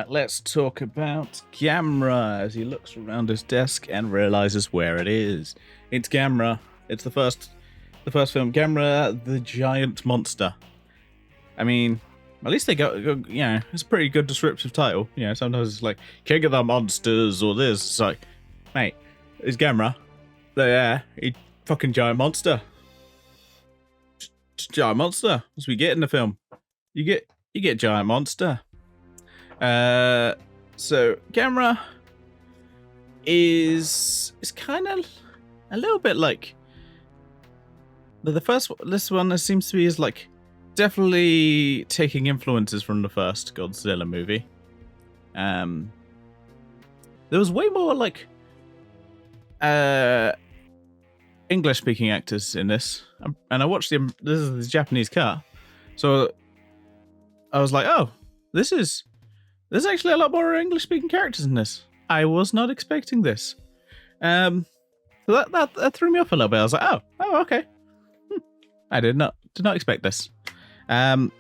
let's talk about Gamera as he looks around his desk and realizes where it is. It's Gamera. It's the first film, Gamera, the giant monster. I mean, at least they got it's a pretty good descriptive title. You know, sometimes it's like King of the Monsters or this. It's like, mate, it's Gamera. Yeah, he fucking giant monster. Giant monster. As we get in the film, you get giant monster. So Gamera is kind of a little bit like this one seems to be is like definitely taking influences from the first Godzilla movie. There was way more like English speaking actors in this, and I watched this is the Japanese cut, so I was like, oh, there's actually a lot more English speaking characters in this. I was not expecting this. So that threw me off a little bit. I was like, oh, okay. I did not expect this. But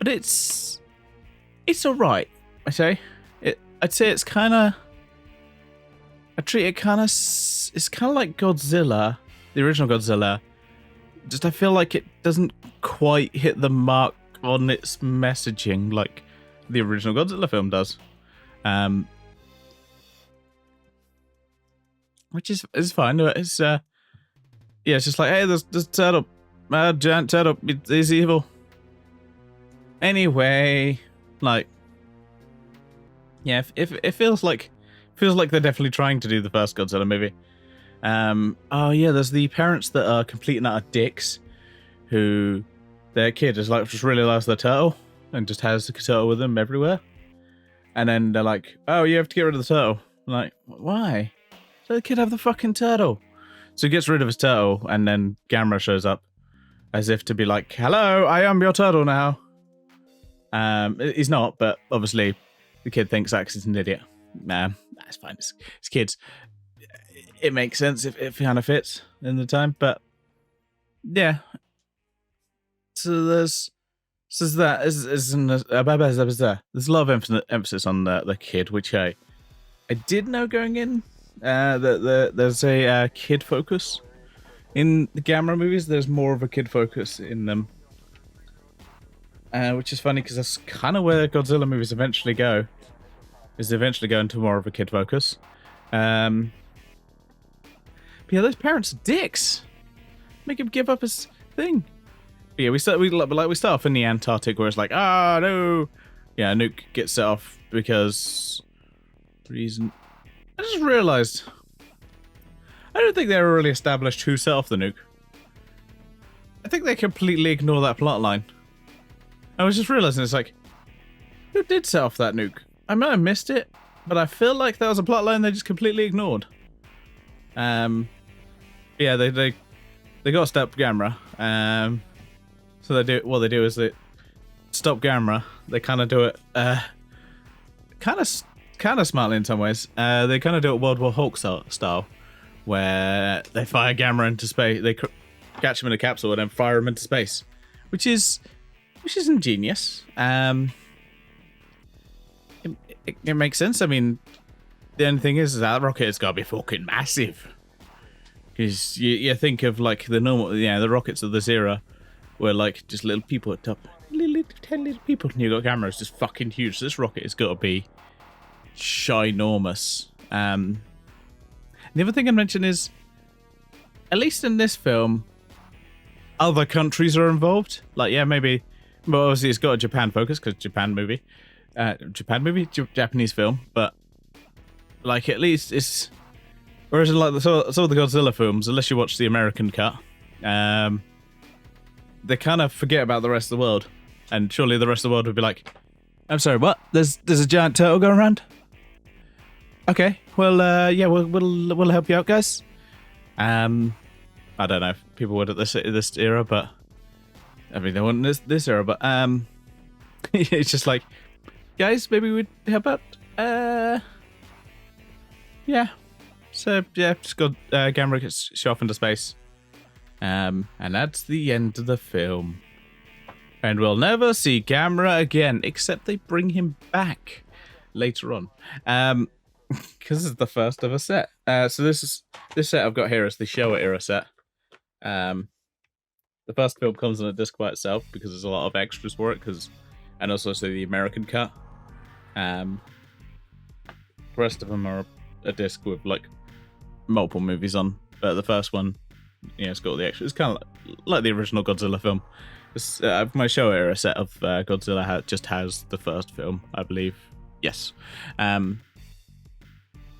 it's all right. I'd say it's kind of. I treat it kind of. It's kind of like Godzilla, the original Godzilla. Just I feel like it doesn't quite hit the mark on its messaging like the original Godzilla film does. Which is fine. It's it's just like, hey, there's turtle, giant turtle. He's evil. Anyway, like, yeah, it feels like they're definitely trying to do the first Godzilla movie. Oh yeah, there's the parents that are complete and utter dicks, who their kid is like just really loves their turtle and just has the turtle with them everywhere, and then they're like, oh, you have to get rid of the turtle. I'm like, why? Let the kid have the fucking turtle. So he gets rid of his turtle, and then Gamera shows up as if to be like, hello, I am your turtle now. He's not, but obviously the kid thinks that 'cause he's an idiot. Nah, that's fine. It's kids. It makes sense if it kind of fits in the time, but yeah. So there's a lot of emphasis on the kid, which I did know going in. There's a kid focus in the Gamera movies. There's more of a kid focus in them, which is funny because that's kind of where Godzilla movies eventually go. Is they eventually go into more of a kid focus. But yeah, those parents are dicks. Make him give up his thing. But yeah, we start off in the Antarctic where it's like, no. Yeah, Nuke gets set off because reason. I just realized I don't think they ever really established who set off the nuke. I think they completely ignore that plot line. I was just realizing it's like, who did set off that nuke? I might have missed it, but I feel like that was a plot line they just completely ignored. Yeah, they got to stop Gamera. So what they do is they stop Gamera. They kind of do it kind of smartly in some ways. They kind of do it World War Hulk style, where they fire Gamera into space. They catch him in a capsule and then fire him into space, which is ingenious. It makes sense. I mean, the only thing is that rocket has got to be fucking massive. Because you think of like the normal, the rockets of this era were like just little people at top, 10 little people, and you got Gamera's just fucking huge. So this rocket has got to be ginormous. The other thing I'd mention is, at least in this film, other countries are involved. Like, yeah, maybe, well, obviously it's got a Japan focus because Japanese film, but like at least it's. Whereas in like some of the Godzilla films, unless you watch the American cut, they kind of forget about the rest of the world, and surely the rest of the world would be like, "I'm sorry, what? There's a giant turtle going around." Okay, well, yeah, we'll help you out, guys. I don't know if people would at this era, but I mean they wouldn't this era, but it's just like, guys, maybe we'd help out. Yeah. So yeah, just got Gamera gets shot off into space, and that's the end of the film. And we'll never see Gamera again, except they bring him back later on. Because this is the first of a set. So this set I've got here is the Showa era set. The first film comes on a disc by itself because there's a lot of extras for it, and also the American cut. The rest of them are a disc with like multiple movies on, but the first one, it's got all the extras. It's kind of like the original Godzilla film. My Showa era set of Godzilla just has the first film, I believe. Yes. Yeah,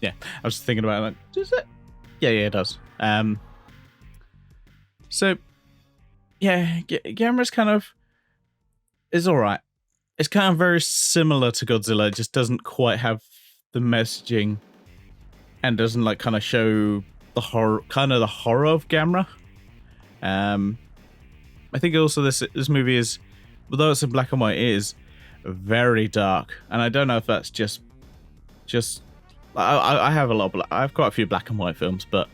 I was thinking about it, like, does it? Yeah, it does. So, yeah, Gamera's kind of is alright. It's kind of very similar to Godzilla. It just doesn't quite have the messaging and doesn't like kind of show the horror of Gamera. I think also this movie is, although it's in black and white, it is very dark, and I don't know if that's just I have I have quite a few black and white films, but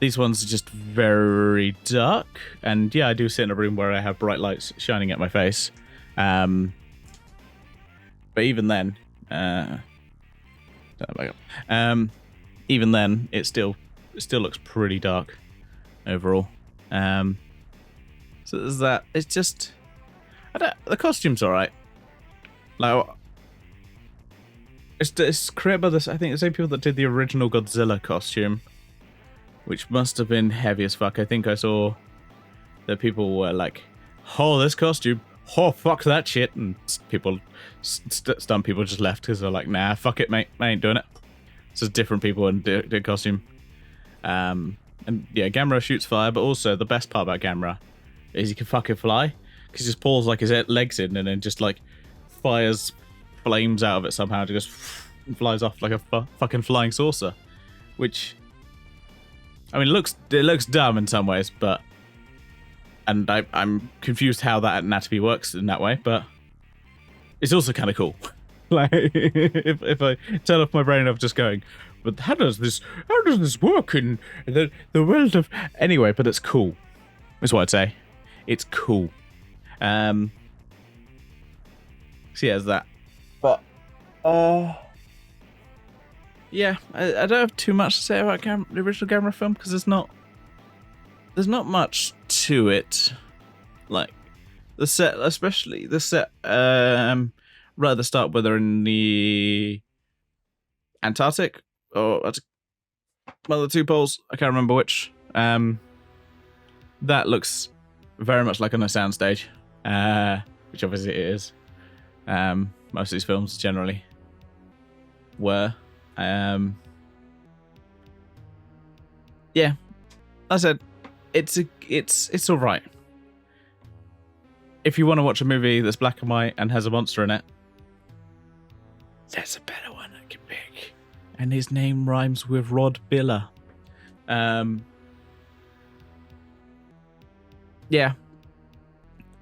these ones are just very dark. And yeah, I do sit in a room where I have bright lights shining at my face. But even then, even then, it still looks pretty dark overall. So there's that. It's just, the costume's alright. Like, it's created by I think the same people that did the original Godzilla costume, which must have been heavy as fuck. I think I saw that people were like, "Oh, this costume, oh fuck that shit," and people, stunt people just left because they're like, "Nah, fuck it, mate, I ain't doing it." So it's different people and did costume. And yeah, Gamera shoots fire, but also the best part about Gamera is he can fucking fly, because he just pulls like his legs in and then just like fires flames out of it somehow, to just flies off like a fucking flying saucer. Which, I mean, it looks dumb in some ways, but, and I'm confused how that anatomy works in that way, but it's also kind of cool. Like, if I turn off my brain of just going, but how does this work in the world of, anyway? But it's cool, is what I'd say. It's cool. So yeah, there's that. But yeah, I don't have too much to say about the original Gamera film, because there's not much to it. Like the set, especially the set right at the start, where they're in the Antarctic or one of the two poles, I can't remember which. That looks very much like on a soundstage, which obviously it is. Most of these films generally were. Yeah, I said it's all right. If you want to watch a movie that's black and white and has a monster in it, there's a better one I can pick, and his name rhymes with Rod Biller. Yeah,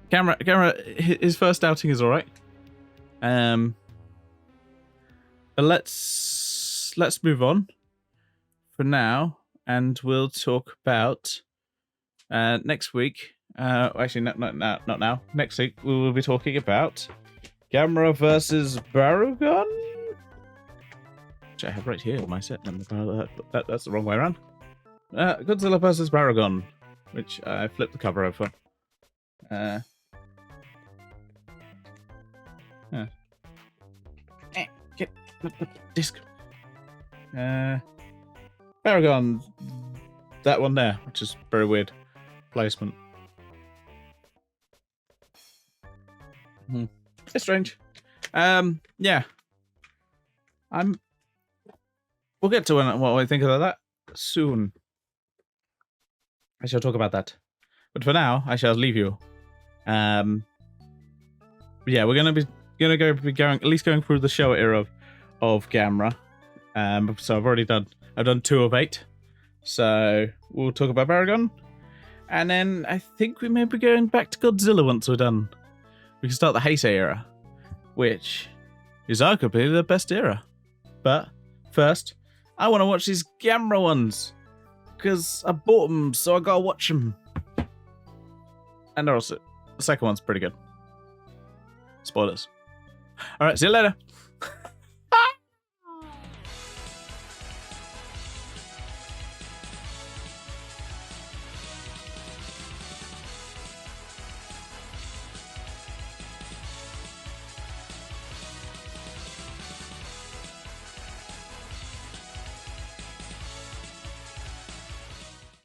Gamera, his first outing is all right. But let's move on for now, and we'll talk about next week. Actually, not now. Next week we will be talking about Gamera versus Barugon, which I have right here in my set number. That's the wrong way around. Godzilla versus Barugon, which I flipped the cover over. Get the disc. Barugon, that one there, which is very weird placement. It's strange. Yeah. We'll get to what I think of that soon. I shall talk about that. But for now, I shall leave you. Yeah, we're gonna be going at least going through the Showa era of Gamera. So I've done 2 of 8. So we'll talk about Barugon, and then I think we may be going back to Godzilla once we're done. We can start the Heisei era, which is arguably the best era. But first, I want to watch these Gamera ones, because I bought them, so I gotta watch them. And they're also The second one's pretty good. Spoilers. All right, see you later.